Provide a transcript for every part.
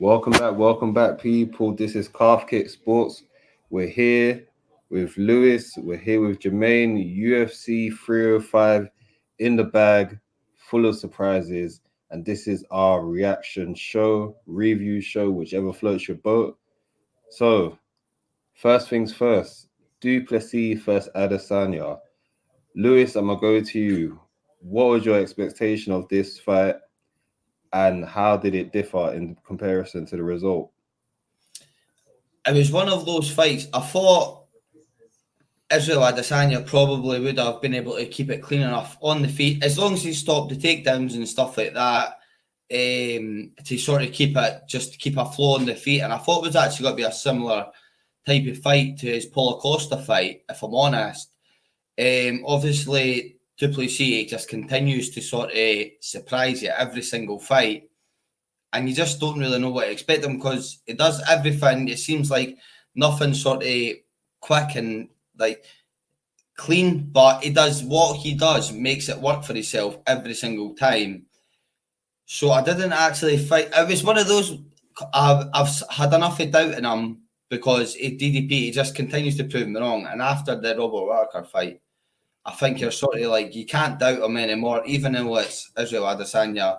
Welcome back, people. This is Calf Kick Sports. We're here with Lewis. We're here with Jermaine. UFC 305 in the bag, full of surprises. And this is our reaction show, review show, whichever floats your boat. So, first things first. Duplessis first Adesanya. Lewis, I'm gonna go to you. What was your expectation of this fight, and how did it differ in comparison to the result? It was one of those fights. I thought Israel Adesanya probably would have been able to keep it clean enough on the feet, as long as he stopped the takedowns and stuff like that, to sort of keep a flow on the feet. And I thought it was actually going to be a similar type of fight to his Paulo Costa fight, if I'm honest. Obviously, Duplessis just continues to sort of surprise you every single fight. And you just don't really know what to expect him, because he does everything. It seems like nothing sort of quick and like clean, but he does what he does, makes it work for himself every single time. So I didn't actually fight. It was one of those, I've had enough of doubt in him, because DDP, he just continues to prove me wrong. And after the Robert Walker fight, I think you're sort of like, you can't doubt him anymore, even though it's Israel Adesanya.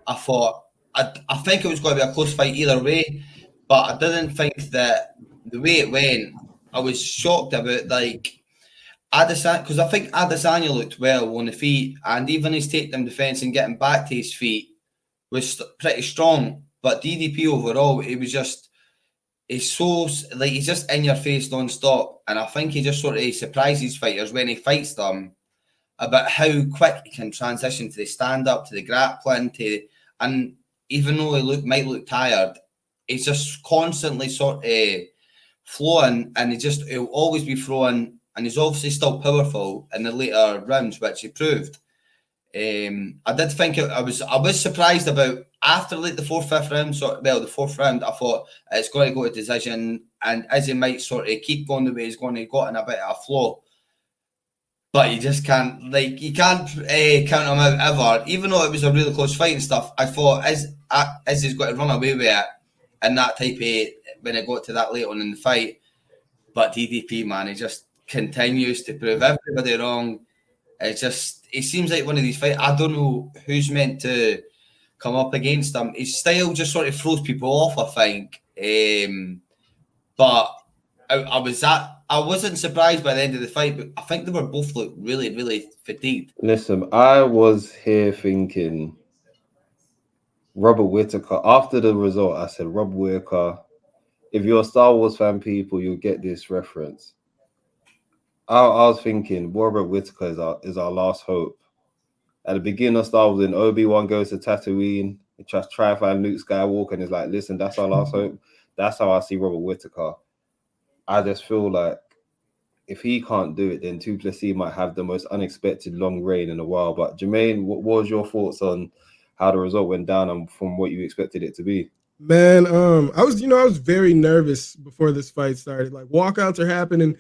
I think it was going to be a close fight either way, but I didn't think that the way it went, I was shocked about like Adesanya, because I think Adesanya looked well on the feet, and even his takedown defense and getting back to his feet was pretty strong. But DDP overall, he's just in your face non-stop, and I think he just sort of surprises fighters when he fights them about how quick he can transition to the stand-up, to the grappling, and even though he might look tired, he's just constantly sort of flowing, and he'll always be throwing, and he's obviously still powerful in the later rounds, which he proved. I did think I was surprised about after like the fourth round. The fourth round, I thought it's going to go to decision, and as he might sort of keep going the way he's going, he got in a bit of a flow. But you just can't count him out ever. Even though it was a really close fight and stuff, I thought as he's got to run away with it, and that type of, when it got to that late on in the fight. But DDP, man, he just continues to prove everybody wrong. It seems like one of these fights, I don't know who's meant to come up against him. His style just sort of throws people off, I think. But I wasn't surprised by the end of the fight, but I think they were both looked really, really fatigued. Listen, I was here thinking Robert Whittaker. After the result, I said, Robert Whittaker, if you're a Star Wars fan, people, you'll get this reference. I was thinking Robert Whittaker is our last hope. At the beginning of Star Wars, when Obi-Wan goes to Tatooine, he tries to try and find Luke Skywalker, and is like, listen, that's our last hope. That's how I see Robert Whittaker. I just feel like if he can't do it, then Duplessis might have the most unexpected long reign in a while. But Jermaine, what was your thoughts on how the result went down and from what you expected it to be? Man, I was very nervous before this fight started. Like, walkouts are happening.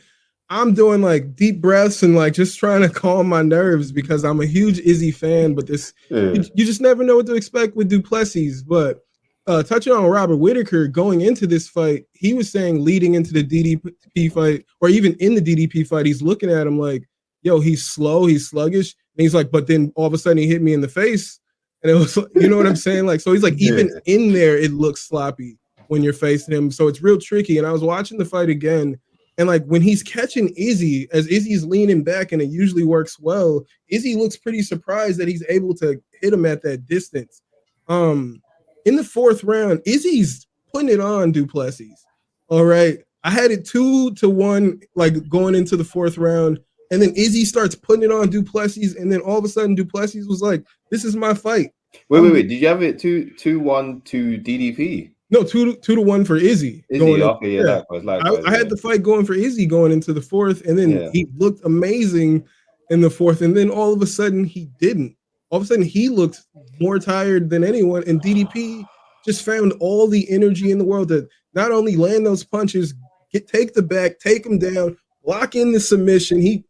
I'm doing like deep breaths and like just trying to calm my nerves, because I'm a huge Izzy fan, but you just never know what to expect with Duplessis. But touching on Robert Whittaker, going into this fight, he was saying leading into the DDP fight, or even in the DDP fight, he's looking at him like, yo, he's slow, he's sluggish. And he's like, but then all of a sudden he hit me in the face. And it was, you know what I'm saying? Like, so he's like, even in there, it looks sloppy when you're facing him. So it's real tricky. And I was watching the fight again, and like when he's catching Izzy, as Izzy's leaning back, and it usually works well, Izzy looks pretty surprised that he's able to hit him at that distance. In the fourth round, Izzy's putting it on Duplessis. All right. I had it 2-1, like going into the fourth round. And then Izzy starts putting it on Duplessis. And then all of a sudden, Duplessis was like, this is my fight. Wait. Did you have it 2-1 to DDP? No, 2-1 for Izzy. Okay, yeah. Likewise, I had the fight going for Izzy going into the fourth. And then he looked amazing in the fourth. And then all of a sudden, he didn't. All of a sudden, he looked more tired than anyone. And DDP just found all the energy in the world to not only land those punches, take the back, take him down, lock in the submission.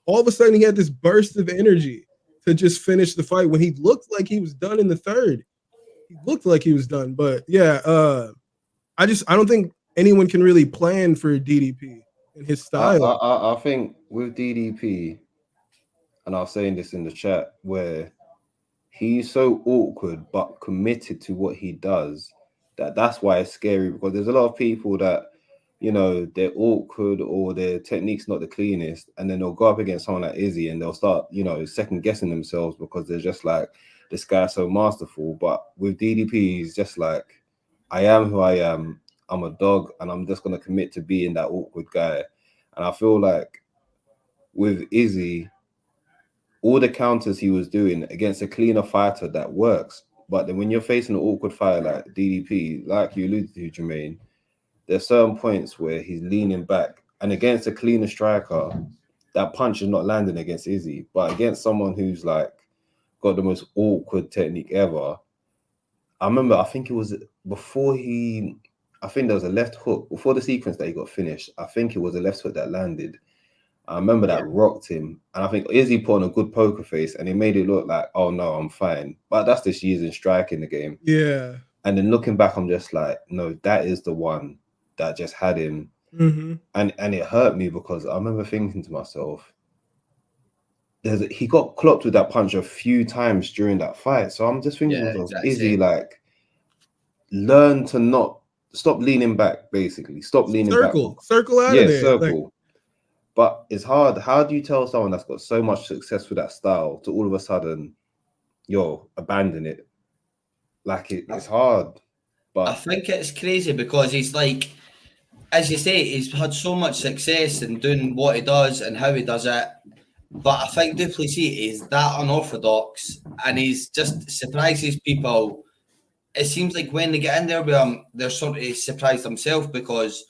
All of a sudden, he had this burst of energy to just finish the fight when he looked like he was done in the third. he looked like he was done. But yeah, I don't think anyone can really plan for DDP in his style. I think with DDP, and I was saying this in the chat, where he's so awkward but committed to what he does, that's why it's scary, because there's a lot of people that, you know, they're awkward or their technique's not the cleanest, and then they'll go up against someone like Izzy and they'll start, you know, second guessing themselves because they're just like, this guy's so masterful. But with DDP, he's just like, I am who I am. I'm a dog, and I'm just gonna commit to being that awkward guy. And I feel like with Izzy, all the counters he was doing against a cleaner fighter, that works. But then when you're facing an awkward fighter like DDP, like you alluded to, Jermaine, there's certain points where he's leaning back, and against a cleaner striker, that punch is not landing against Izzy. But against someone who's like got the most awkward technique ever, I remember, I think it was before I think there was a left hook before the sequence that he got finished. I think it was a left hook that landed. I remember that rocked him, and I think Izzy put on a good poker face, and it made it look like, oh no, I'm fine. But that's just using strike in the game. Yeah. And then looking back, I'm just like, no, that is the one that just had him. Mm-hmm. And it hurt me because I remember thinking to myself, he got clocked with that punch a few times during that fight. So I'm just thinking to myself, exactly. Izzy, like, learn to not stop leaning back, basically. Stop leaning back. Circle out of there. Circle. Like, but it's hard. How do you tell someone that's got so much success with that style to all of a sudden, abandon it? Like, it's hard. But I think it's crazy because he's like, as you say, he's had so much success in doing what he does and how he does it. But I think Duplessis is that unorthodox, and he's just surprises people. It seems like when they get in there with him, they're sort of surprised themselves because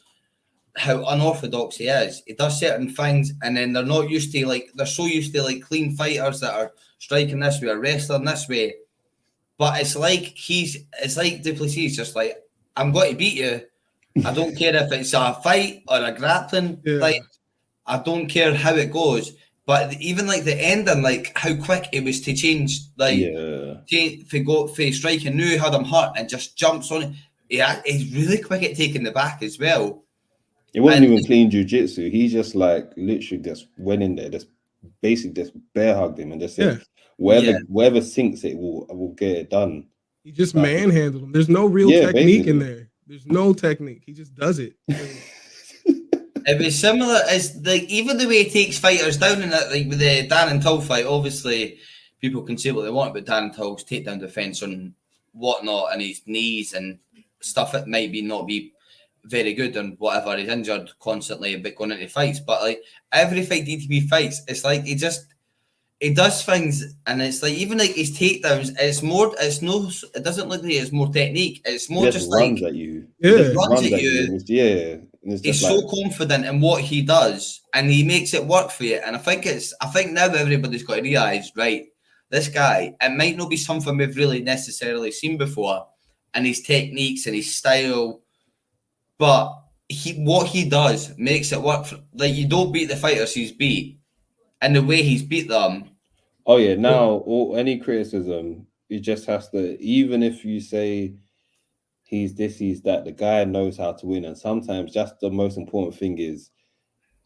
how unorthodox he is. He does certain things, and then they're not used to, like, they're so used to like clean fighters that are striking this way or wrestling this way. But it's like Duplessis just like, I'm going to beat you. I don't care if it's a fight or a grappling fight. I don't care how it goes. But even like the ending, like how quick it was to change, like for striking, knew he had him hurt and just jumps on it. Yeah, he's really quick at taking the back as well. It wasn't even clean jiu-jitsu. He just like literally just went in there, just basically just bear hugged him and just said, wherever sinks it will get it done. He just manhandled him. There's no real technique in there. There's no technique. He just does it. It was similar as like even the way he takes fighters down in that, like with the Darren Till fight. Obviously, people can say what they want about Darren Till's takedown defense and whatnot, and his knees and stuff. It might not be very good and whatever. He's injured constantly, but going into fights. But like every fight DTP fights, it's like he does things, and it's like even like his takedowns. It doesn't look like it's more technique. It's more just runs like at you. Runs at you. He's so confident in what he does, and he makes it work for you. And I think now everybody's got to realize, right, this guy, it might not be something we've really necessarily seen before, and his techniques and his style, but what he does makes it work. Like, you don't beat the fighters he's beat, and the way he's beat them. Oh yeah, now any criticism, it just has to, even if you say he's this, he's that, the guy knows how to win. And sometimes just the most important thing is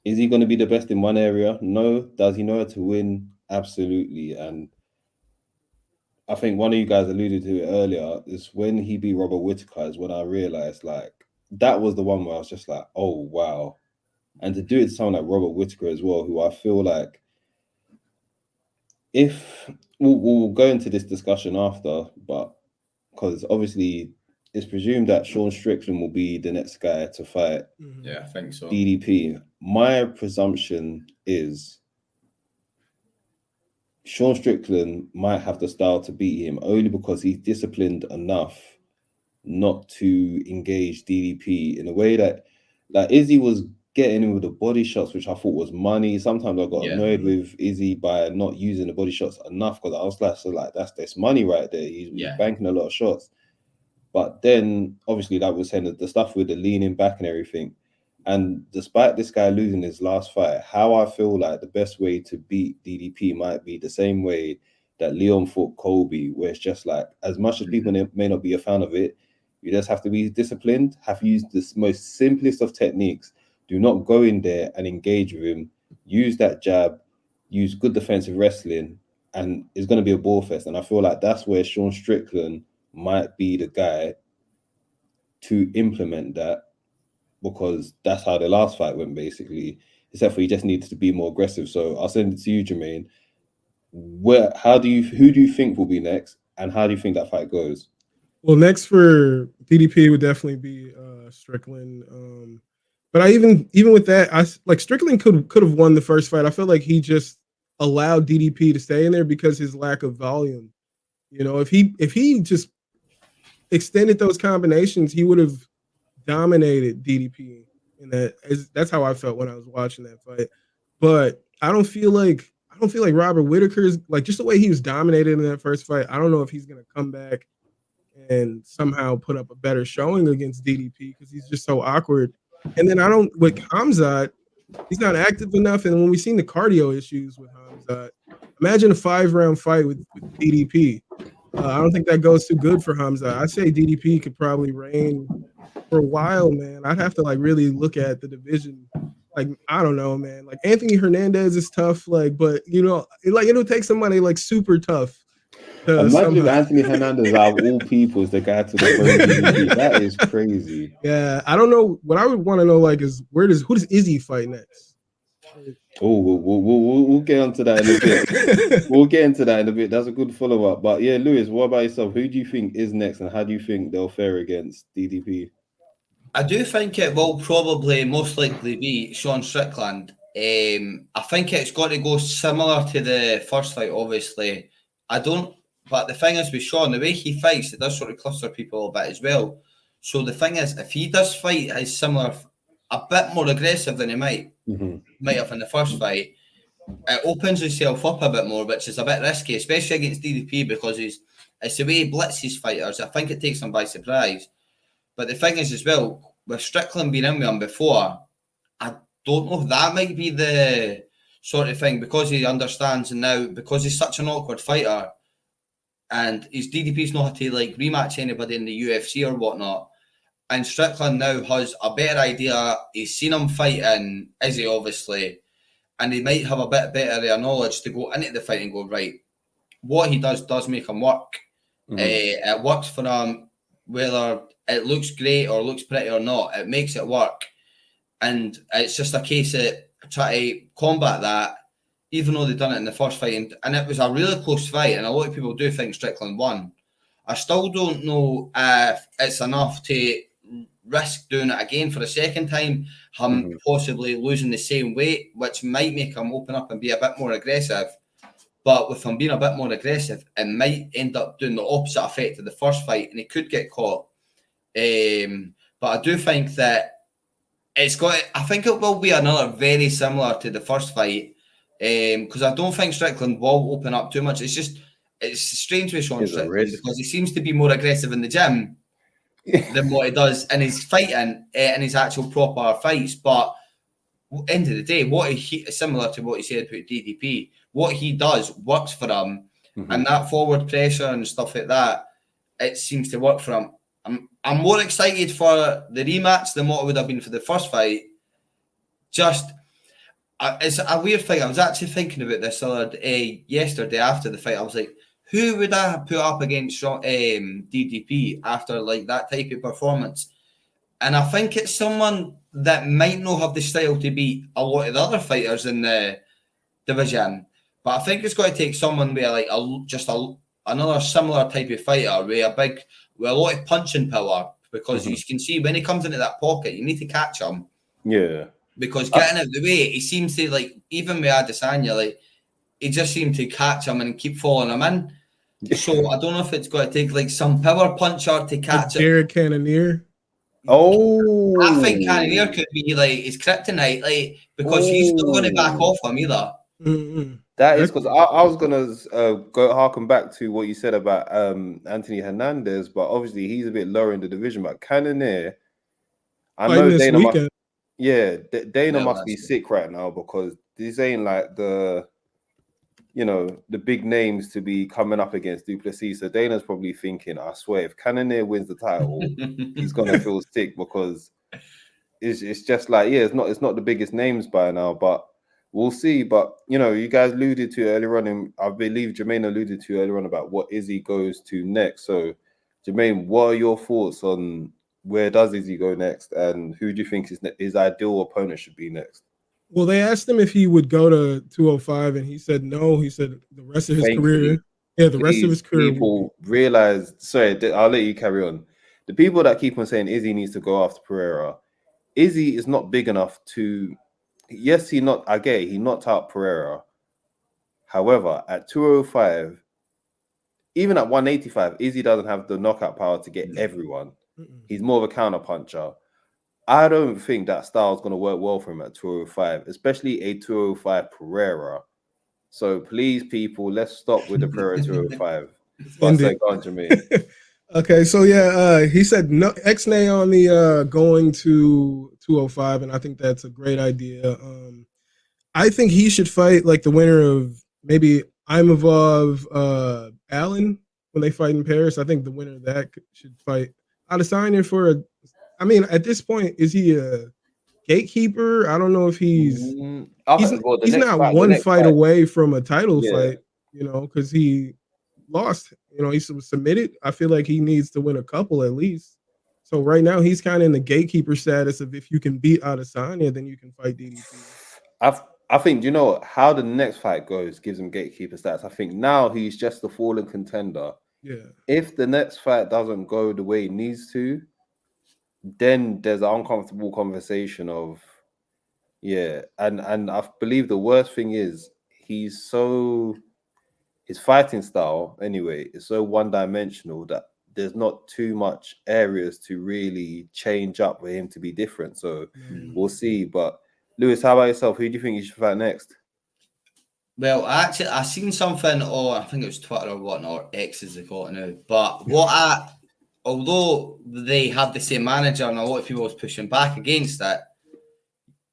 he going to be the best in one area? No. Does he know how to win? Absolutely. And I think one of you guys alluded to it earlier, is when he beat Robert Whittaker is when I realized, like, that was the one where I was just like, oh, wow. And to do it to someone like Robert Whittaker as well, who I feel like, if we'll go into this discussion after, but because obviously it's presumed that Sean Strickland will be the next guy to fight. Yeah, I think so. DDP. My presumption is Sean Strickland might have the style to beat him only because he's disciplined enough not to engage DDP in a way that, like, Izzy was getting in with the body shots, which I thought was money. Sometimes I got annoyed with Izzy by not using the body shots enough, because I was like, that's money right there. He's banking a lot of shots. But then, obviously, like we were saying, the stuff with the leaning back and everything. And despite this guy losing his last fight, how I feel like the best way to beat DDP might be the same way that Leon fought Kobe, where it's just like, as much as people may not be a fan of it, you just have to be disciplined, have used the most simplest of techniques. Do not go in there and engage with him. Use that jab, use good defensive wrestling, and it's going to be a ball fest. And I feel like that's where Sean Strickland might be the guy to implement that, because that's how the last fight went, basically, except for he just needs to be more aggressive. So I'll send it to you, Jermaine. Who do you think will be next, and how do you think that fight goes? Well, next for DDP would definitely be Strickland. But I even with that, I like Strickland could have won the first fight. I feel like he just allowed DDP to stay in there because his lack of volume. You know, if he just extended those combinations, he would have dominated DDP. And that's how I felt when I was watching that fight. But I don't feel like Robert Whittaker's, like, just the way he was dominated in that first fight. I don't know if he's gonna come back and somehow put up a better showing against DDP because he's just so awkward. And then with Khamzat, he's not active enough. And when we've seen the cardio issues with Khamzat, imagine a 5-round fight with DDP. I don't think that goes too good for Khamzat. I say DDP could probably reign for a while, man. I'd have to like really look at the division. Like, I don't know, man. Like, Anthony Hernandez is tough, like, but you know, it'll take somebody like super tough. Imagine if Anthony Hernandez, out of all people, is the guy to the DDP. That is crazy. Yeah, I don't know. What I would want to know, like, is who does Izzy fight next? Oh, we'll get onto that in a bit. We'll get into that in a bit. That's a good follow-up. But yeah, Lewis, what about yourself? Who do you think is next, and how do you think they'll fare against DDP? I do think it will probably most likely be Sean Strickland. I think it's got to go similar to the first fight, obviously. But the thing is with Sean, the way he fights, it does sort of cluster people a bit as well. So the thing is, if he does fight as similar, a bit more aggressive than he might have in the first fight, it opens himself up a bit more, which is a bit risky, especially against DDP, because it's the way he blitzes fighters. I think it takes him by surprise. But the thing is as well, with Strickland being in with him before, I don't know if that might be the sort of thing, because he understands, and now because he's such an awkward fighter, and his DDP's not had to like rematch anybody in the UFC or whatnot. And Strickland now has a better idea. He's seen him fighting Izzy, obviously, and he might have a bit better knowledge to go into the fight and go, right, what he does make him work. It works for him, whether it looks great or looks pretty or not. It makes it work. And it's just a case of trying to combat that, even though they've done it in the first fight. And it was a really close fight, and a lot of people do think Strickland won. I still don't know if it's enough to risk doing it again for a second time, him possibly losing the same weight, which might make him open up and be a bit more aggressive. But with him being a bit more aggressive, it might end up doing the opposite effect of the first fight, and he could get caught. But I do think that I think it will be another very similar to the first fight, because I don't think Strickland will open up too much. It's strange with Sean Strickland because he seems to be more aggressive in the gym than what he does in his fighting, in his actual proper fights. But end of the day, similar to what he said about DDP, what he does works for him, and that forward pressure and stuff like that, it seems to work for him. I'm more excited for the rematch than what it would have been for the first fight. It's a weird thing. I was actually thinking about this yesterday after the fight. I was like, who would I put up against DDP after like that type of performance? And I think it's someone that might not have the style to beat a lot of the other fighters in the division. But I think it's got to take someone with like another similar type of fighter with a lot of punching power, because you can see when he comes into that pocket, you need to catch him. Yeah. Because getting out of the way, he seems to, like, even with Adesanya, like, he just seemed to catch him and keep following him in. So I don't know if it's got to take like some power puncher to catch it. Jared Cannonier. Oh, I think Cannonier could be like his kryptonite, like, because he's not going to back off him either. That is because I was gonna go harken back to what you said about Anthony Hernandez, but obviously he's a bit lower in the division. But Cannonier, I know Dana must be sick right now, because this ain't like the you know, the big names to be coming up against Duplessis. So Dana's probably thinking, I swear, if Cannonier wins the title, he's gonna feel sick because it's just like, yeah, it's not the biggest names by now, but we'll see. But you know, you guys alluded to earlier on, and I believe Jermaine alluded to earlier on about what Izzy goes to next. So, Jermaine, what are your thoughts on where does Izzy go next, and who do you think his ideal opponent should be next? Well, they asked him if he would go to 205, and he said no. He said the rest of his Thankfully, career, yeah, the rest of please, his career will be. people realize. Sorry, I'll let you carry on. The people that keep on saying Izzy needs to go after Pereira, Izzy is not big enough to. Yes, he knocked out Pereira. However, at 205, even at 185, Izzy doesn't have the knockout power to get everyone. He's more of a counter puncher. I don't think that style is going to work well for him at 205, especially a 205 Pereira. So please, people, let's stop with the Pereira 205. But say, go on, Jermaine. Okay, so yeah, he said no X-Nay on the going to 205, and I think that's a great idea. I think he should fight like the winner of maybe Imavov Allen when they fight in Paris. I think the winner of that should fight Adesanya for a. I mean, at this point, is he a gatekeeper? I don't know if he's not one fight away from a title fight, you know, because he lost. You know, he was submitted. I feel like he needs to win a couple at least. So right now he's kind of in the gatekeeper status of if you can beat Adesanya, then you can fight DDP. I think, you know, how the next fight goes gives him gatekeeper status. I think now he's just a fallen contender. Yeah. If the next fight doesn't go the way it needs to, then there's an uncomfortable conversation of, yeah. And I believe the worst thing is his fighting style, anyway, is so one-dimensional that there's not too much areas to really change up for him to be different. So we'll see. But Lewis, how about yourself? Who do you think you should fight next? Well, actually, I seen something on, I think it was Twitter or whatnot, or X as they call it now. But although they have the same manager and a lot of people was pushing back against it,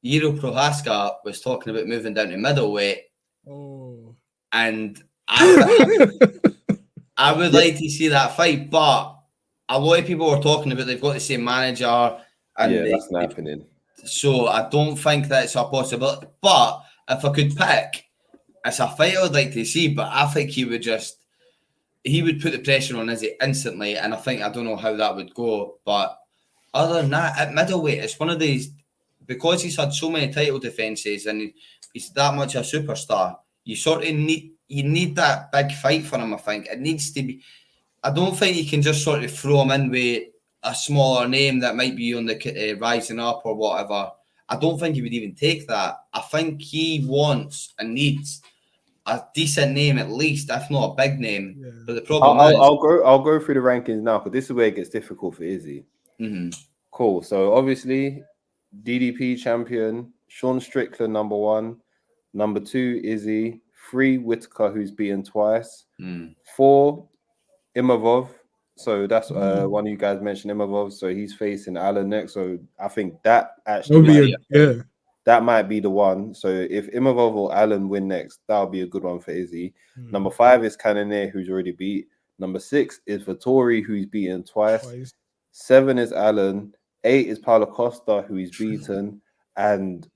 Jiro Prohaska was talking about moving down to middleweight. Oh. And I would like to see that fight, but a lot of people were talking about they've got the same manager. And that's not happening. So I don't think that's a possibility. But if I could pick, it's a fight I would like to see, but I think he would put the pressure on Izzy instantly, and I don't know how that would go. But other than that, at middleweight, it's one of these, because he's had so many title defenses and he's that much a superstar, you sort of need that big fight for him, I think. It needs to be, I don't think you can just sort of throw him in with a smaller name that might be on the rising up or whatever. I don't think he would even take that. I think he wants and needs a decent name at least, if not a big name. Yeah. But the problem I'll go through the rankings now, because this is where it gets difficult for Izzy. Mm-hmm. Cool. So obviously, DDP champion, Sean Strickland number 1, number 2 Izzy, 3 Whitaker, who's beaten twice, 4 Imavov. So that's one of you guys mentioned, Imavov. So he's facing Allen next. So I think that actually that might be the one. So if Imavov or Allen win next, that'll be a good one for Izzy. Number 5 is Cannonier, who's already beat. Number 6 is Vettori, who he's beaten twice. 7 is Allen. 8 is Paulo Costa, who he's beaten. And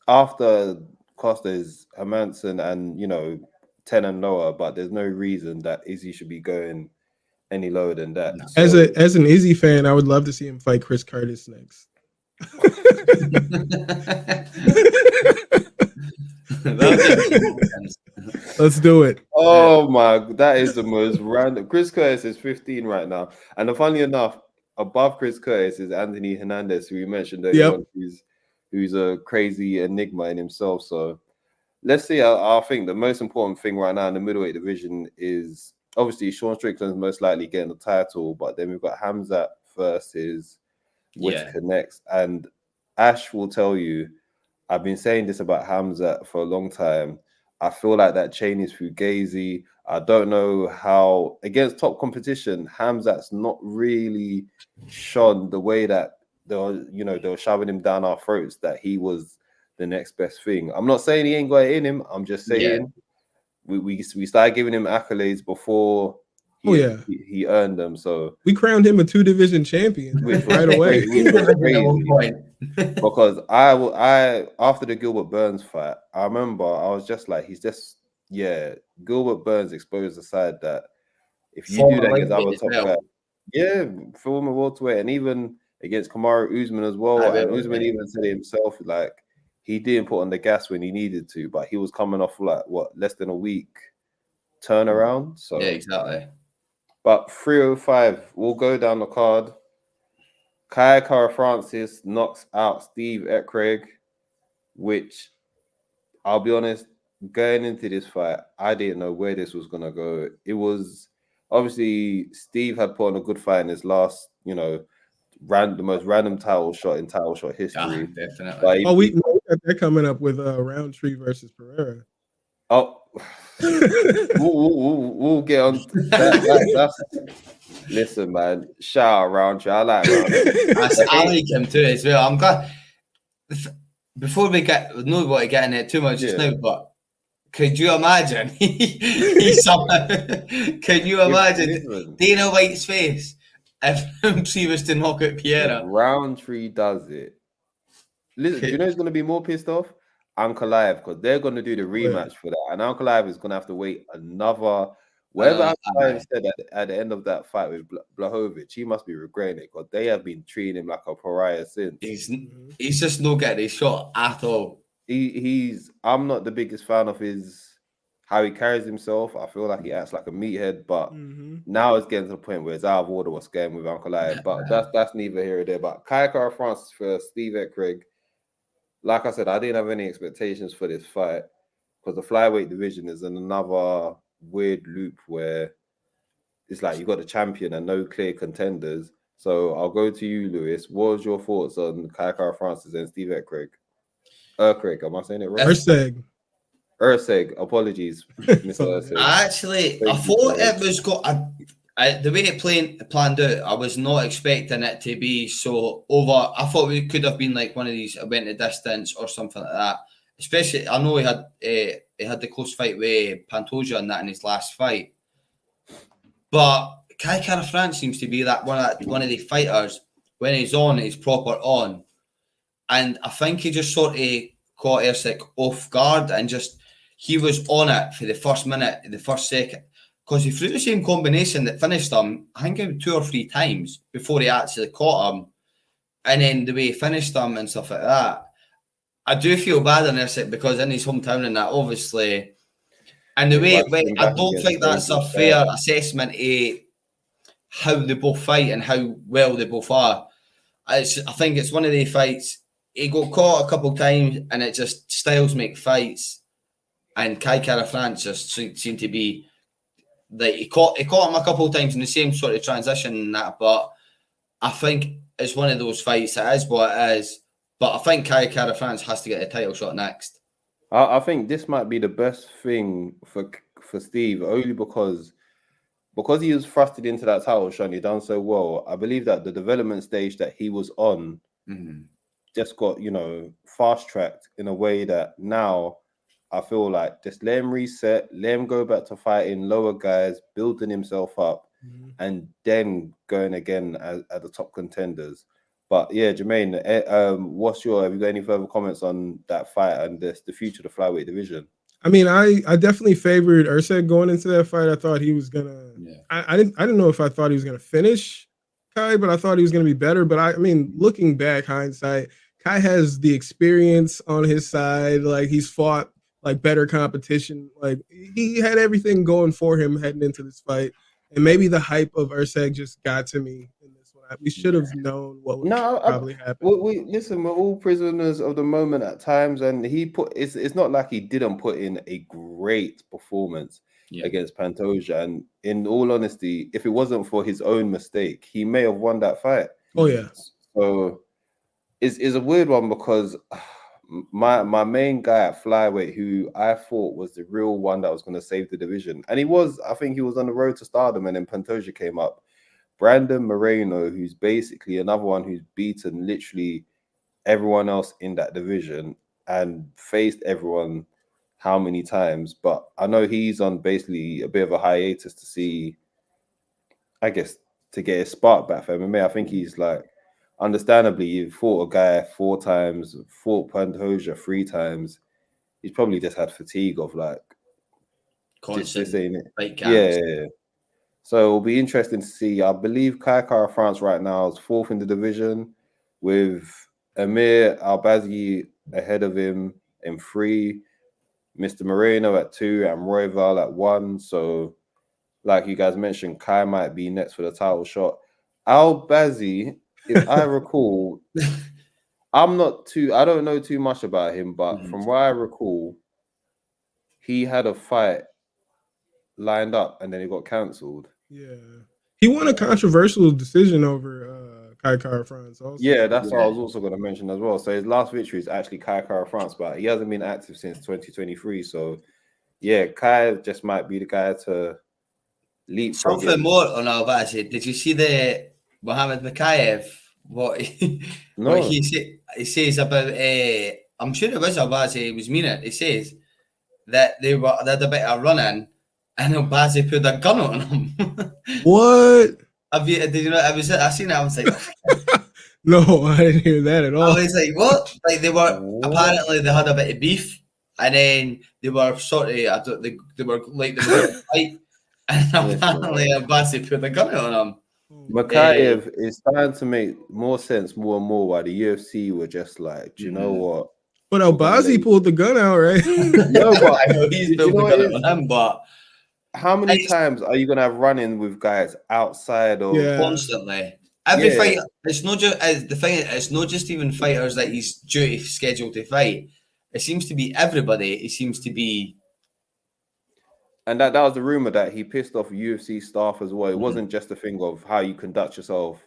after Costa is Hermanson and, you know, 10 and lower, but there's no reason that Izzy should be going any lower than that. No. So, as an Izzy fan, I would love to see him fight Chris Curtis next. Let's do it. Oh my, that is the most random. Chris Curtis is 15 right now, and funny enough, above Chris Curtis is Anthony Hernandez, who we mentioned earlier, who's a crazy enigma in himself. So let's see. I think the most important thing right now in the middleweight division is obviously Sean Strickland's most likely getting the title, but then we've got Hamzat versus Whitaker next. And Ash will tell you, I've been saying this about Hamzat for a long time. I feel like that chain is fugazi. I don't know how, against top competition, Hamzat's not really shone the way that they were shoving him down our throats that he was the next best thing. I'm not saying he ain't got it in him. I'm just saying we started giving him accolades before he earned them. So we crowned him a 2-division champion right away. Which was crazy. Because I after the Gilbert Burns fight, I remember I was just like, he's just Gilbert Burns exposed the side that if you do that against other top guys, former welterweight, and even against Kamaru Usman as well. And Usman even said it himself, like he didn't put on the gas when he needed to, but he was coming off like less than a week turnaround. So yeah, exactly. But 305, we'll go down the card. Kai Kara Francis knocks out Steve Craig, which I'll be honest, going into this fight, I didn't know where this was gonna go. It was obviously Steve had put on a good fight in his last, the most random title shot in title shot history. Yeah, definitely. We got that coming up with Roundtree versus Pereira. Oh, we'll get on that's listen, man. Shout out Roundtree. I like Roundtree. I like him too as well. I'm glad. Before we don't want to get in it too much just now, but could you imagine? Can you imagine Dana White's face if he was to knock out Pereira? Roundtree does it. Listen, do you know who's going to be more pissed off? Uncle Live, because they're going to do the rematch for that, and Uncle Live is going to have to wait another. Whatever Uncle Live said at the end of that fight with Blachowicz, he must be regretting it because they have been treating him like a pariah since. He's just not getting his shot at all. I'm not the biggest fan of how he carries himself. I feel like he acts like a meathead, but now it's getting to the point where it's out of order what's going with Uncle Live. But that's neither here or there. But Kai Kara Francis for Steve Craig. Like I said, I didn't have any expectations for this fight because the flyweight division is in another weird loop where it's like you got the champion and no clear contenders. So I'll go to you, Lewis. What was your thoughts on Kai Kara Francis and Steve Craig? Craig, am I saying it right? Urseg. Apologies, Mr. Urseg. Actually, I thought it was the way it planned out. I was not expecting it to be so over. I thought we could have been like one of these went the distance or something like that. Especially, I know he had the close fight with Pantoja and that in his last fight. But Kai Kara France seems to be that one of the fighters when he's on, he's proper on, and I think he just sort of caught Usyk off guard and just he was on it for the first minute, the first second. Because he threw the same combination that finished him, I think it 2 or 3 times before he actually caught him. And then the way he finished him and stuff like that. I do feel bad on this because in his hometown and that, obviously. And the way I don't think that's a fair assessment of how they both fight and how well they both are. I think it's one of the fights, he got caught a couple of times and it just styles make fights. And Kai Kara France just seemed to be like he caught him a couple of times in the same sort of transition and that, but I think it's one of those fights that is what it is. But I think Kai Kara France has to get a title shot next. I think this might be the best thing for Steve, only because he was thrusted into that title shot and he done so well. I believe that the development stage that he was on just got, fast tracked in a way that now I feel like just let him reset, let him go back to fighting lower guys, building himself up, and then going again at the top contenders. But yeah, Jermaine, have you got any further comments on that fight and the future of the flyweight division? I mean, I definitely favored Urseg going into that fight. I thought he was gonna. Yeah. I didn't know if I thought he was gonna finish Kai, but I thought he was gonna be better. But I mean, looking back, hindsight, Kai has the experience on his side. Like he's fought like better competition. Like he had everything going for him heading into this fight. And maybe the hype of Urseg just got to me in this one. We should have known what would probably happen. Listen, we're all prisoners of the moment at times, and it's not like he didn't put in a great performance against Pantoja. And in all honesty, if it wasn't for his own mistake, he may have won that fight. Oh yeah. So it's a weird one because my main guy at flyweight, who I thought was the real one that was going to save the division, and I think he was on the road to stardom, and then Pantoja came up. Brandon Moreno, who's basically another one who's beaten literally everyone else in that division and faced everyone how many times, but I know he's on basically a bit of a hiatus to see, I guess, to get his spark back for MMA. I think he's like, understandably, you fought a guy 4 times, fought Pantoja 3 times. He's probably just had fatigue of like Constant this ain't it. fight Yeah, camps. yeah, yeah. So it'll be interesting to see. I believe Kai Kara France right now is 4th in the division, with Amir Albazi ahead of him in 3, Mr. Moreno at 2, and Royval at 1. So, like you guys mentioned, Kai might be next for the title shot. Albazi, if I recall, I don't know too much about him, but from what I recall, he had a fight lined up and then it got cancelled. Yeah, he won a controversial decision over Kai Kara France. Also, Yeah, that's what I was also going to mention as well. So his last victory is actually Kai Kara France, but he hasn't been active since 2023. So yeah, Kai just might be the guy to leapfrog Something him. more on Albazi. Did you see the Mohammed Makayev? What he said? He says about I'm sure it was Albazi. He was meaning it. He says that they had a bit of running, and Albazi put a gun on him. what? Did you know? I seen it. I was like, No, I didn't hear that at all. I was like, what? Like they were apparently they had a bit of beef, and then they were sort of they were like they were going to fight, and apparently Albazi put a gun on him. Makayev is starting to make more sense more and more why the UFC were just like, do you know what? But Albazi pulled the gun out, right? No, but I know he's pulled the gun on him, but how many times are you gonna have run-in with guys outside of constantly? Every fight, it's not just the thing. It's not just even fighters that he's duty scheduled to fight. It seems to be everybody. It seems to be, and that was the rumor that he pissed off UFC staff as well. It wasn't just a thing of how you conduct yourself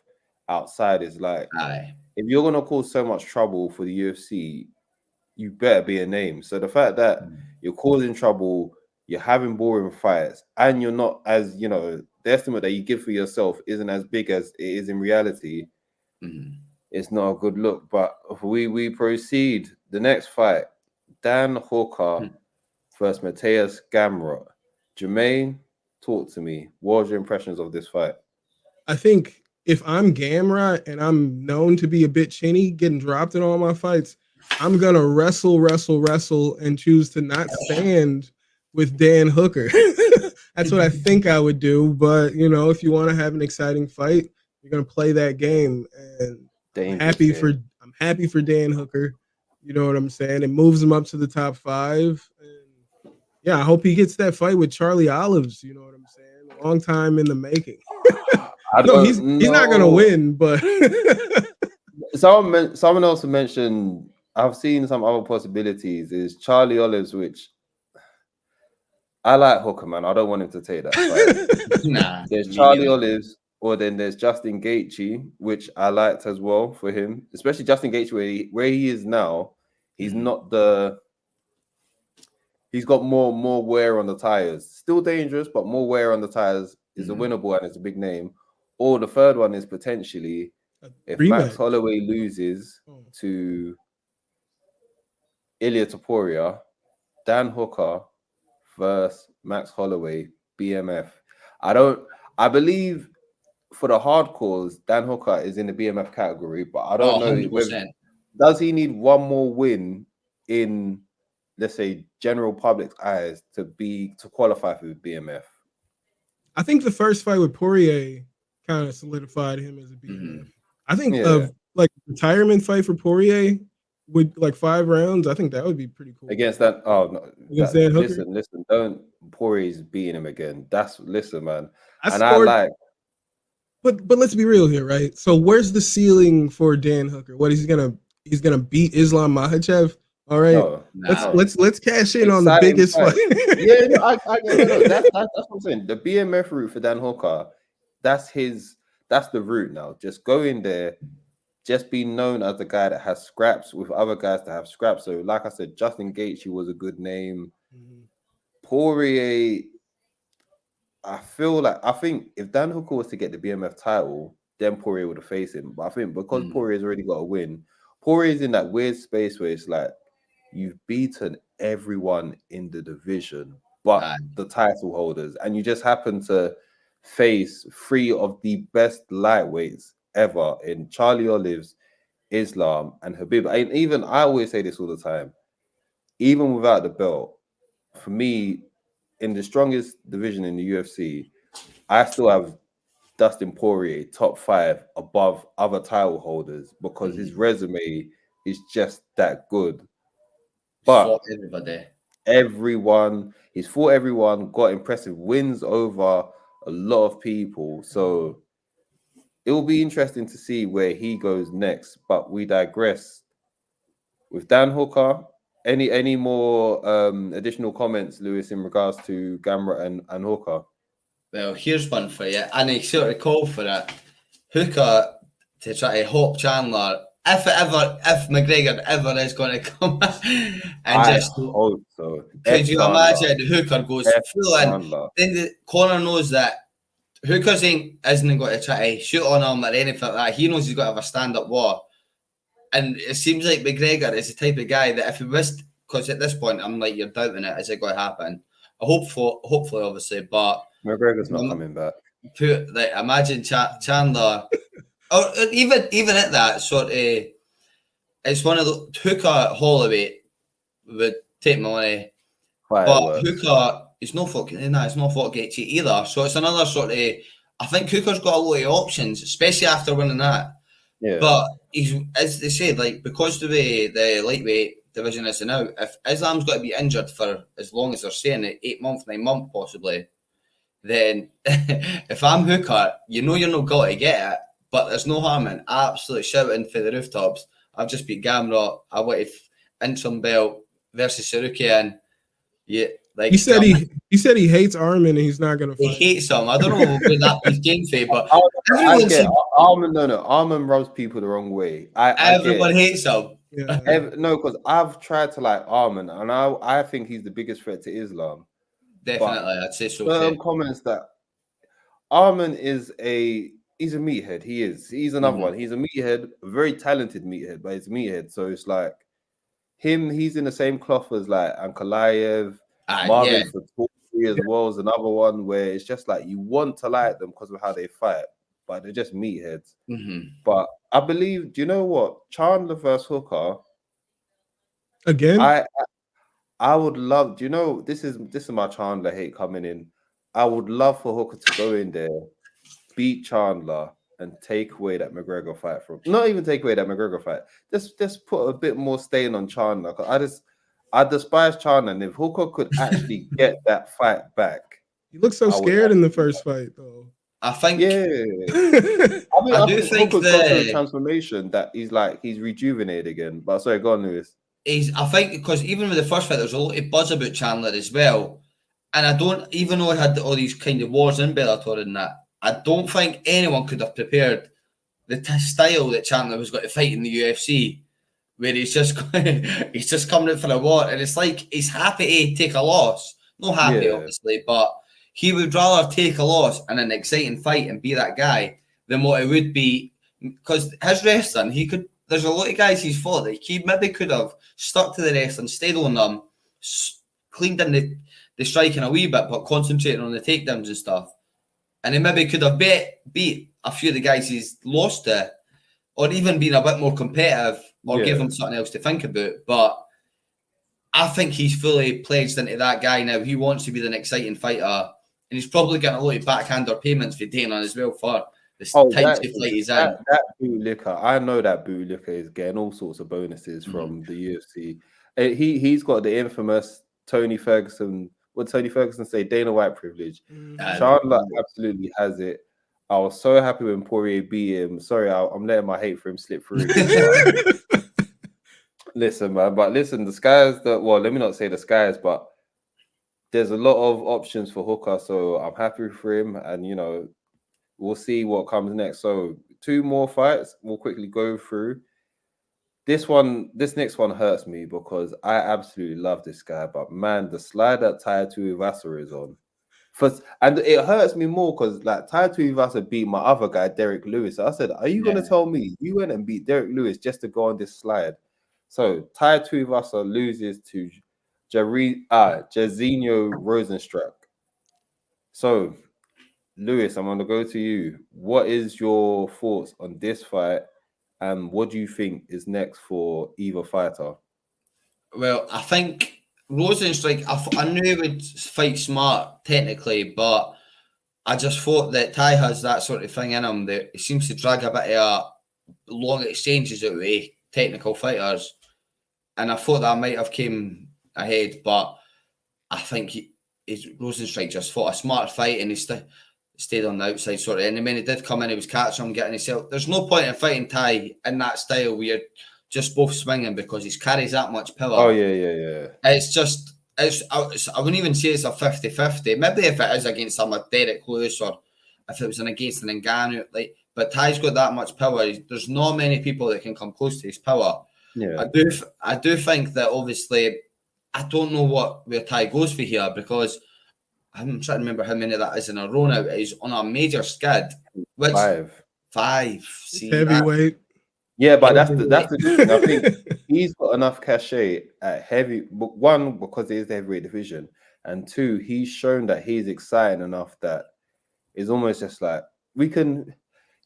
outside. It's like, if you're gonna cause so much trouble for the UFC, you better be a name. So the fact that you're causing trouble, you're having boring fights, and you're not, as you know, the estimate that you give for yourself isn't as big as it is in reality. It's not a good look. But we proceed. The next fight, Dan Hooker versus Mateus Gamrot. Jermaine, talk to me. What was your impressions of this fight? I think if I'm Gamrot and I'm known to be a bit chinny, getting dropped in all my fights, I'm gonna wrestle, and choose to not stand with Dan Hooker. That's what I think I would do. But you know, if you want to have an exciting fight, you're gonna play that game. And I'm happy for Dan Hooker. You know what I'm saying? It moves him up to the top 5. And yeah, I hope he gets that fight with Charlie Olives. You know what I'm saying? A long time in the making. No, he's not gonna win, but someone else mentioned. I've seen some other possibilities. Is Charlie Olives, which I like Hooker, man. I don't want him to take that fight. Nah. There's Charlie Olives, or then there's Justin Gaethje, which I liked as well for him, especially Justin Gaethje, where he is now. He's not he's got more wear on the tires. Still dangerous, but more wear on the tires. Is a winnable and it's a big name. Or the third one is potentially if Max Holloway loses to Ilia Topuria, Dan Hooker versus Max Holloway, BMF. I believe for the hardcores, Dan Hooker is in the BMF category, but I don't know does he need one more win in, let's say, general public's eyes to qualify for BMF? I think the first fight with Poirier kind of solidified him as a BMF. I think like retirement fight for Poirier with like 5 rounds, I think that would be pretty cool. Against that, listen, don't Poirier's beating him again. Listen, man. But let's be real here, right? So where's the ceiling for Dan Hooker? What he's gonna beat Islam Makhachev? All right, let's cash in on the biggest fight. That's what I'm saying. The BMF route for Dan Hooker, that's the route now. Just go in there, just be known as the guy that has scraps with other guys that have scraps. So, like I said, Justin Gaethje was a good name. Poirier, I think if Dan Hooker was to get the BMF title, then Poirier would have faced him. But I think because Poirier's already got a win, Poirier's in that weird space where it's like you've beaten everyone in the division but Aye. the title holders, and you just happen to face three of the best lightweights ever in Charlie Olives, Islam, and Habib. And even I always say this all the time, even without the belt, for me, in the strongest division in the UFC, I still have Dustin Poirier top 5 above other title holders because his resume is just that good. But Fought everybody. he's fought everyone, got impressive wins over a lot of people. So it will be interesting to see where he goes next. But we digress. With Dan Hooker, any more additional comments, Lewis, in regards to Gamrot and Hooker? Well, here's one for you, and I sort of call for it. Hooker to try to hop Chandler if McGregor ever is going to come and I just hope so. could you imagine Hooker goes full in? Chandler. Then the corner knows that Hooker isn't going to try to shoot on him or anything like that. He knows he's got to have a stand-up war. And it seems like McGregor is the type of guy that if he missed, because at this point I'm like, you're doubting it, is it going to happen? Hopefully, obviously, but McGregor's not coming back. Imagine Chandler, or even at that sort of, it's one of the Hooker Holloway would take my money, but Hooker it's no fucking it's not fought Gaethje either. So it's another sort of. I think Hooker's got a lot of options, especially after winning that. Yeah. But he's, as they say, like because the way the lightweight division is now, if Islam's got to be injured for as long as they're saying it, 8 months, 9 months possibly, then if I'm Hooker, you know you're not going to get it, but there's no harm in absolutely shouting for the rooftops. I've just beat Gamrot. I want to interim belt versus Sarukian. Yeah, like he said he hates Armin and he's not going to fight. He hates him. I don't know where that was game for, but I get Armin. No, Armin rubs people the wrong way. Everyone hates him. Yeah. No, because I've tried to like Armin, and I think he's the biggest threat to Islam. Definitely, I'd say so. Some comments that Armin is he's a meathead. He's another one. He's a meathead, a very talented meathead, but he's a meathead. So it's like he's in the same cloth as like Ankalaev, Marvin Vettori as well as another one where it's just like you want to like them because of how they fight, but they're just meatheads. But I believe, do you know what? Chandler versus Hooker. Again? I would love, do you know, this is my Chandler hate coming in. I would love for Hooker to go in there, beat Chandler, and take away that McGregor fight from. Not even take away that McGregor fight. Just put a bit more stain on Chandler. I despise Chandler, and if Hooker could actually get that fight back. He looked so scared in the first fight, though. I think. Yeah. I do think Hooker's gone through a transformation that he's rejuvenated again. But sorry, go on, Lewis. I think because even with the first fight, there's a lot of buzz about Chandler as well. And I don't, even though I had all these kind of wars in Bellator and that, I don't think anyone could have prepared the style that Chandler was going to fight in the UFC, where he's just coming out for a war, and it's like he's happy to take a loss. Not happy, obviously, but he would rather take a loss in an exciting fight and be that guy than what it would be, because his wrestling, there's a lot of guys he's fought that he maybe could have stuck to the wrestling, stayed on them, cleaned in the striking a wee bit, but concentrating on the takedowns and stuff. And he maybe could have beat a few of the guys he's lost to, or even been a bit more competitive, or give him something else to think about. But I think he's fully pledged into that guy now. He wants to be the exciting fighter, and he's probably getting a lot of backhander payments for Dana as well for this type of fight he's in. That bootlicker, I know that bootlicker is getting all sorts of bonuses from the UFC. He's got the infamous Tony Ferguson. What Tony Ferguson say? Dana White privilege. Chandler absolutely has it. I was so happy when Poirier beat him. Sorry, I'm letting my hate for him slip through. Listen, man. But listen, the skies. Well, let me not say the skies, but there's a lot of options for Hooker. So I'm happy for him, and we'll see what comes next. So 2 more fights. We'll quickly go through. This next one hurts me because I absolutely love this guy, but man, the slide that Tai Tuivasa is on, and it hurts me more because like Tai Tuivasa beat my other guy, Derek Lewis. I said, "Are you going to tell me you went and beat Derek Lewis just to go on this slide?" So Tai Tuivasa loses to Jairzinho Rosenstruck. So, Lewis, I'm going to go to you. What is your thoughts on this fight, and what do you think is next for either fighter? Well, I think Rosenstrike, I knew he would fight smart technically, but I just thought that Ty has that sort of thing in him that he seems to drag a bit of long exchanges out with technical fighters, and I thought that might have came ahead, but I think Rosenstrike just fought a smart fight and he stayed on the outside sort of. And I mean, he did come in, he was catching him, getting himself. There's no point in fighting Ty in that style where you're just both swinging because he carries that much power. Oh, yeah. It's just, I wouldn't even say it's a 50-50. Maybe if it is against someone like Derek Lewis or if it was against an Ngannou, but Ty's got that much power. There's not many people that can come close to his power. Yeah. I do think that obviously, I don't know where Ty goes for here because I'm trying to remember how many that is in a row now. He's on a major skid. Which, five. See, heavyweight. Yeah, but that's the thing. I think he's got enough cachet at heavy. One, because it is the heavyweight division, and two, he's shown that he's exciting enough that it's almost just like we can.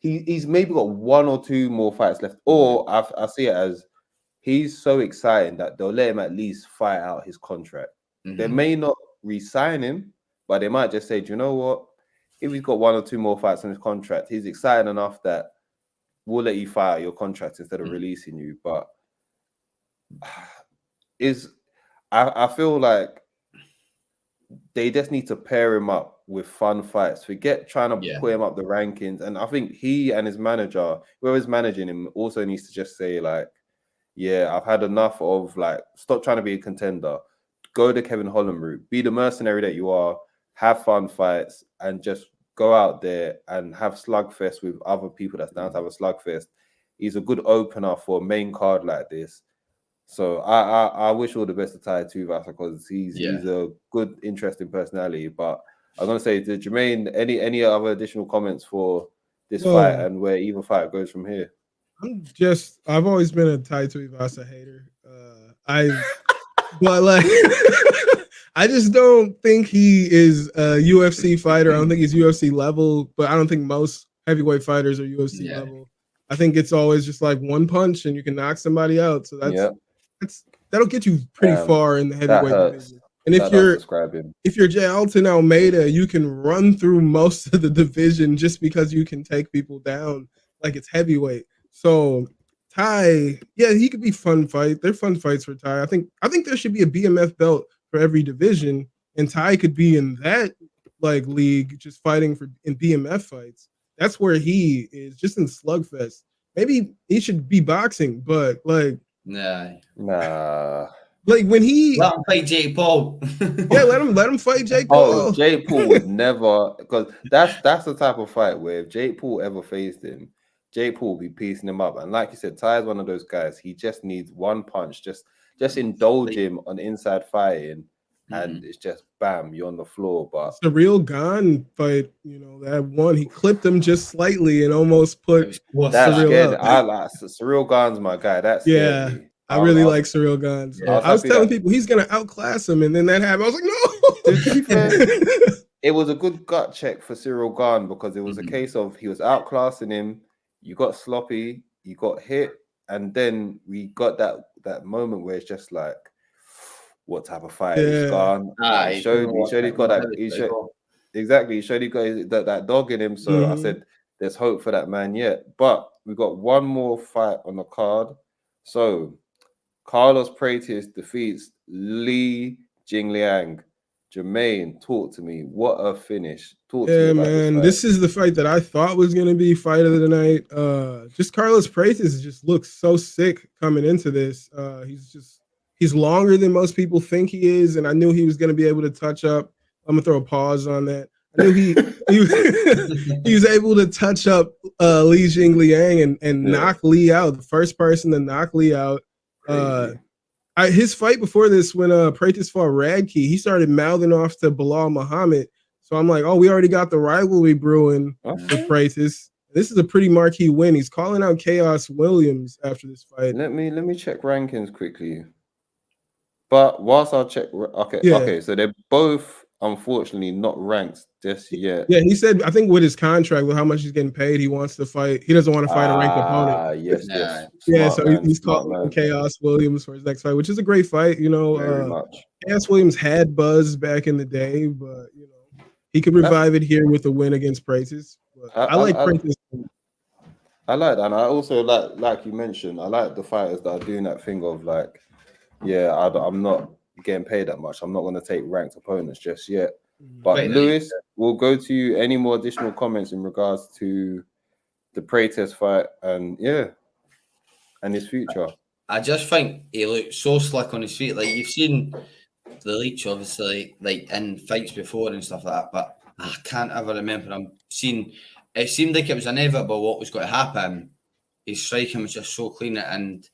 He's maybe got one or two more fights left, or I see it as he's so exciting that they'll let him at least fight out his contract. Mm-hmm. They may not re-sign him, but they might just say, do you know what? If he's got one or two more fights on his contract, he's excited enough that we'll let you fight out your contract instead of releasing you. But I feel like they just need to pair him up with fun fights. Forget trying to put him up the rankings. And I think he and his manager, whoever's managing him, also needs to just say like, yeah, I've had enough of stop trying to be a contender. Go the Kevin Holland route. Be the mercenary that you are. Have fun fights and just go out there and have slugfest with other people that's down to have a slugfest. He's a good opener for a main card like this. So I wish all the best to Ty Tuivasa because he's a good, interesting personality. But I'm gonna say to Jermaine, any other additional comments for this fight and where either fight goes from here? I've always been a Ty Tuivasa hater. But like I just don't think he is a UFC fighter. I don't think he's UFC level, but I don't think most heavyweight fighters are UFC level. I think it's always just like one punch and you can knock somebody out. So that'll get you pretty far in the heavyweight division. And if you're Jailton Almeida, you can run through most of the division just because you can take people down like it's heavyweight. So Ty, he could be fun fight. They're fun fights for Ty. I think there should be a BMF belt for every division, and Ty could be in that league, just fighting in BMF fights. That's where he is, just in slugfest. Maybe he should be boxing, but nah. Like when he let him fight Jake Paul. let him fight Jake Paul. Oh, Jake Paul would never, because that's the type of fight where if Jake Paul ever faced him, Jake Paul will be piecing him up. And like you said, Ty is one of those guys. He just needs one punch. Just indulge him on inside fighting, and it's just bam, you're on the floor. But Ciryl Gane fight, that one, he clipped him just slightly and almost put Ciryl up. Ciryl Gane's my guy. That's I really like Ciryl Gane. So I was telling people he's gonna outclass him, and then that happened. I was like, no. To be fair, it was a good gut check for Ciryl Gane because it was a case of he was outclassing him. You got sloppy, you got hit, and then we got that moment where it's just like, what type of fight is Gane? He showed he's got that. He showed he got that dog in him. So I said, there's hope for that man yet. But we got one more fight on the card. So Carlos Pratis defeats Li Jingliang. Jermaine, talk to me. What a finish. Talk to me about man. This is the fight that I thought was going to be fight of the night. Just Carlos Pratis just looks so sick coming into this. He's longer than most people think he is, and I knew he was going to be able to touch up. I'm going to throw a pause on that. I knew he was able to touch up Li Jingliang and knock Li out. The first person to knock Li out. His fight before this, when Pratis fought Radke, he started mouthing off to Bilal Muhammad. So I'm like, we already got the rivalry brewing with Pratis. This is a pretty marquee win. He's calling out Chaos Williams after this fight. Let me check rankings quickly. But whilst I'll check, okay, Yeah. okay, so they're both unfortunately not ranked just yet. Yeah, he said, I think with his contract, with how much he's getting paid, he wants to fight. He doesn't want to fight a ranked opponent. Yes, Yeah. yes. Yeah, Smart so man, he's smart calling man. Chaos Williams for his next fight, which is a great fight. You Very know, much. Chaos Williams had buzz back in the day, but you know, he could revive it here with a win against Praises. But I like Praises. I like that, and I also like you mentioned, I like the fighters that are doing that thing of like, yeah, I'm not getting paid that much. I'm not going to take ranked opponents just yet. But Right, Lewis, we'll go to you. Any more additional comments in regards to the Praises fight and and his future? I just think he looks so slick on his feet. Like you've seen the Leech, obviously, like in fights before and stuff like that, but I can't ever remember him seeing. It seemed like it was inevitable what was going to happen. His striking was just so clean, and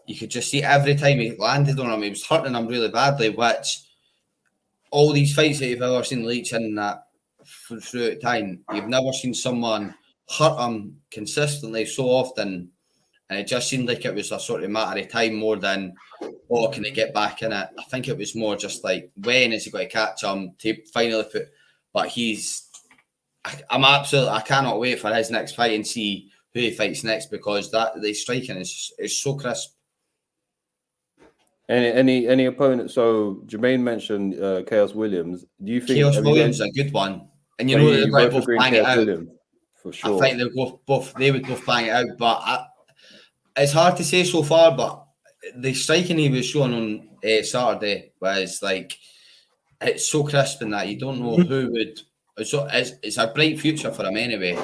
you could just see every time he landed on him, he was hurting him really badly. Which all these fights that you've ever seen Leech in that throughout time, you've never seen someone hurt him consistently so often. And it just seemed like it was a sort of matter of time more than, oh, can he get back in it? I think it was more just like, when is he going to catch him to finally put. But I cannot wait for his next fight and see who he fights next, because the striking is so crisp. Any opponent? So Jermaine mentioned Chaos Williams. Do you think Chaos Williams is a good one, and you so know you they're both both agree bang it Chaos out. Williams, for sure. I think they would both bang it out, but it's hard to say so far. But the striking he was showing on Saturday was like, it's so crisp in that you don't know who would. So it's a bright future for him anyway.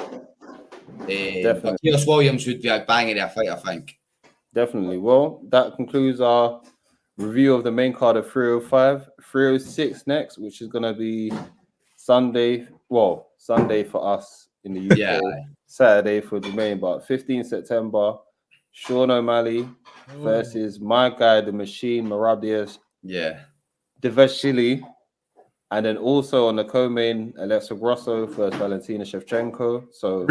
But Chaos Williams would be a banger of a fight, I think. Definitely. Well, that concludes our review of the main card of 305. 306 next, which is going to be Sunday. Well, Sunday for us in the UK. Yeah. Saturday for Jermaine, but 15 September, Sean O'Malley versus my guy, the Machine, Marabias. Yeah. Devashili. And then also on the co-main, Alexa Grosso versus Valentina Shevchenko. So,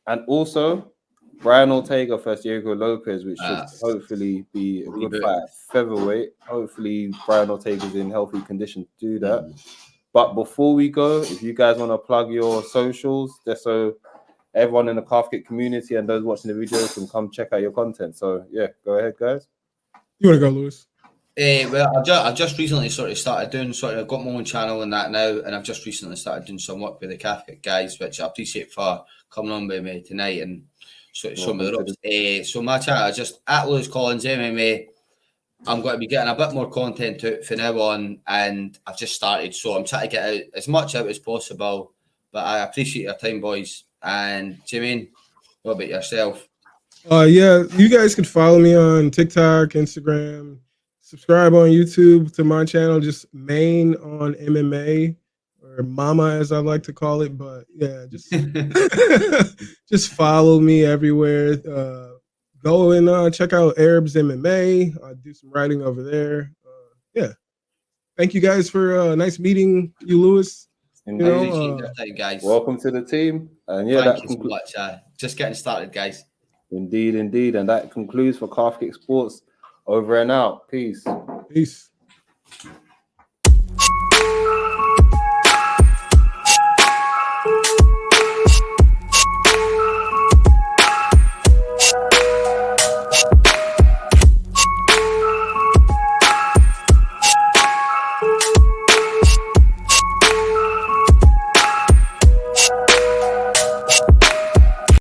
and also Brian Ortega versus Diego Lopez, which should hopefully be a good fight. Featherweight. Hopefully Brian Ortega's in healthy condition to do that. But before we go, if you guys want to plug your socials, just so everyone in the Calf Kick community and those watching the video can come check out your content. So yeah, go ahead, guys. You want to go, Lewis? Well, I've just recently sort of started doing I've got my own channel and that now, and I've just recently started doing some work with the Calf Kick guys, which I appreciate for coming on with me tonight and sort of show me the ropes. So my channel is just at Lewis Collins MMA. I'm going to be getting a bit more content out from now on, and I've just started, so I'm trying to get out as much out as possible. But I appreciate your time, boys. And Jermaine, what about yourself? Yeah, you guys can follow me on TikTok, Instagram, subscribe on YouTube to my channel, just Main on MMA, or Mama as I like to call it. But yeah, just just follow me everywhere. Go and check out Arabs MMA. I do some writing over there. Yeah, thank you guys for nice meeting you, Lewis. Guys. Welcome to the team. And yeah, thank you so much. Just getting started, guys. Indeed. And that concludes for Calf Kick Sports. Over and out. Peace.